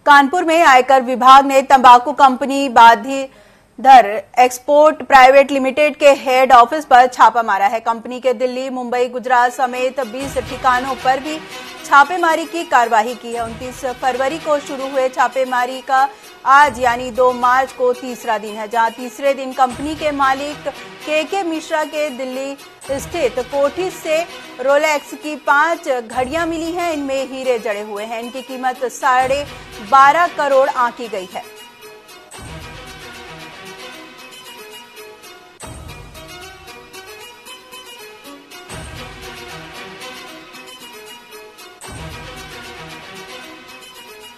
कानपुर में आयकर विभाग ने तंबाकू कंपनी बांधीधर एक्सपोर्ट प्राइवेट लिमिटेड के हेड ऑफिस पर छापा मारा है। कंपनी के दिल्ली, मुंबई, गुजरात समेत 20 ठिकानों पर भी छापेमारी की कार्यवाही की है। 29 फरवरी को शुरू हुए छापेमारी का आज यानी 2 मार्च को तीसरा दिन है, जहां तीसरे दिन कंपनी के मालिक के मिश्रा के दिल्ली स्थित कोठी से रोलेक्स की 5 घड़ियां मिली हैं। इनमें हीरे जड़े हुए हैं। इनकी कीमत 12.5 करोड़ आंकी गई है।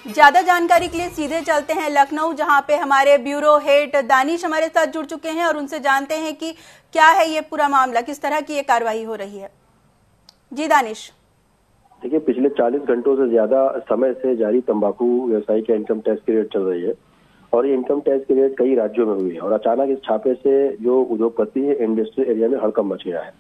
ज्यादा जानकारी के लिए सीधे चलते हैं लखनऊ, जहां पे हमारे ब्यूरो हेड दानिश हमारे साथ जुड़ चुके हैं और उनसे जानते हैं कि क्या है ये पूरा मामला, किस तरह की ये कार्रवाई हो रही है। जी दानिश। देखिए, पिछले 40 घंटों से ज्यादा समय से जारी तंबाकू व्यवसायी के इनकम टैक्स की रेट चल रही है और ये इनकम टैक्स की रेट कई राज्यों में हुई है और अचानक इस छापे से जो उद्योगपति है इंडस्ट्रियल एरिया में हड़कंप मच गया है।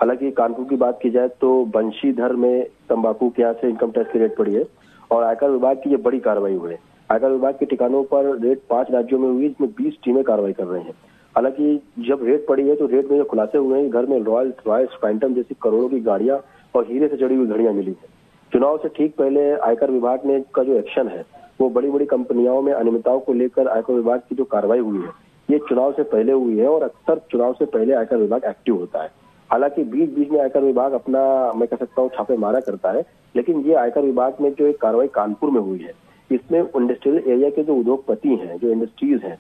हालांकि कानपुर की बात की जाए तो बंशीधर में तंबाकू के यहाँ से इनकम टैक्स की रेट पड़ी है और आयकर विभाग की ये बड़ी कार्रवाई हुई है। आयकर विभाग के ठिकानों पर रेट 5 राज्यों में हुई, जिसमें 20 टीमें कार्रवाई कर रही हैं। हालांकि जब रेट पड़ी है तो रेट में जो खुलासे हुए हैं, घर में रॉयल्स फैंटम जैसी करोड़ों की गाड़ियां और हीरे से जड़ी हुई घड़ियां मिली है। चुनाव से ठीक पहले आयकर विभाग ने का जो एक्शन है वो बड़ी बड़ी कंपनियों में अनियमितताओं को लेकर आयकर विभाग की जो कार्रवाई हुई है ये चुनाव से पहले हुई है और अक्सर चुनाव से पहले आयकर विभाग एक्टिव होता है। हालांकि बीच बीच में आयकर विभाग अपना मैं कह सकता हूँ छापे मारा करता है, लेकिन ये आयकर विभाग में जो एक कार्रवाई कानपुर में हुई है इसमें इंडस्ट्रियल एरिया के जो उद्योगपति हैं, जो इंडस्ट्रीज हैं,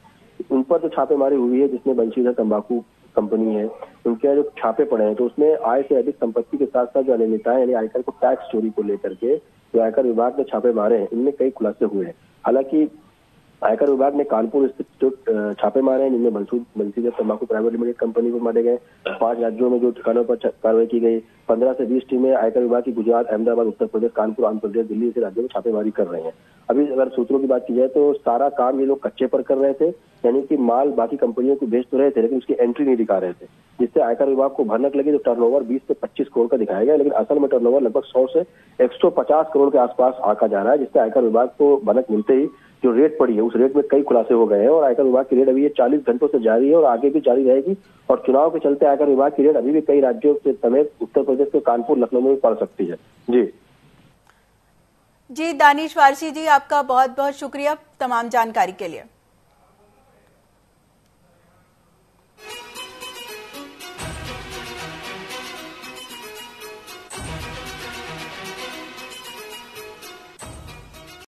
उन पर जो छापेमारी हुई है, जिसमें बंशीधर तंबाकू कंपनी है, उनके जो छापे पड़े हैं तो उसमें आय से अधिक संपत्ति के साथ साथ जो अनियमितताएं यानी आयकर को टैक्स चोरी को लेकर के जो आयकर विभाग ने छापे मारे हैं इनमें कई खुलासे हुए हैं। हालांकि आयकर विभाग ने कानपुर स्थित जो छापे मारे हैं जिनमें बंशीधर तंबाकू प्राइवेट लिमिटेड कंपनी को मारे गए, 5 राज्यों में जो ठिकानों पर कार्रवाई की गई, 15 से 20 टीमें आयकर विभाग की गुजरात, अहमदाबाद, उत्तर प्रदेश, कानपुर, आंध्र प्रदेश, दिल्ली से राज्यों में छापेमारी कर रहे हैं। अभी अगर सूत्रों की बात की जाए तो सारा काम ये लोग कच्चे पर कर रहे थे, यानी कि माल बाकी कंपनियों को भेज तो रहे थे लेकिन उसकी एंट्री नहीं दिखा रहे थे, जिससे आयकर विभाग को भनक लगी। तो टर्नओवर 20 से 25 करोड़ का दिखाया गया, लेकिन असल में टर्नओवर लगभग 100 से 150 करोड़ के आसपास आंका जा रहा है, जिससे आयकर विभाग को भनक मिलते ही जो रेट पड़ी है उस रेट में कई खुलासे हो गए हैं और आयकर विभाग की रेट अभी ये 40 घंटों से जारी है और आगे भी जारी रहेगी और चुनाव के चलते आयकर विभाग की रेट अभी भी कई राज्यों के समेत उत्तर प्रदेश के कानपुर, लखनऊ में पड़ सकती है। जी दानिश वारसी जी, आपका बहुत बहुत शुक्रिया तमाम जानकारी के लिए।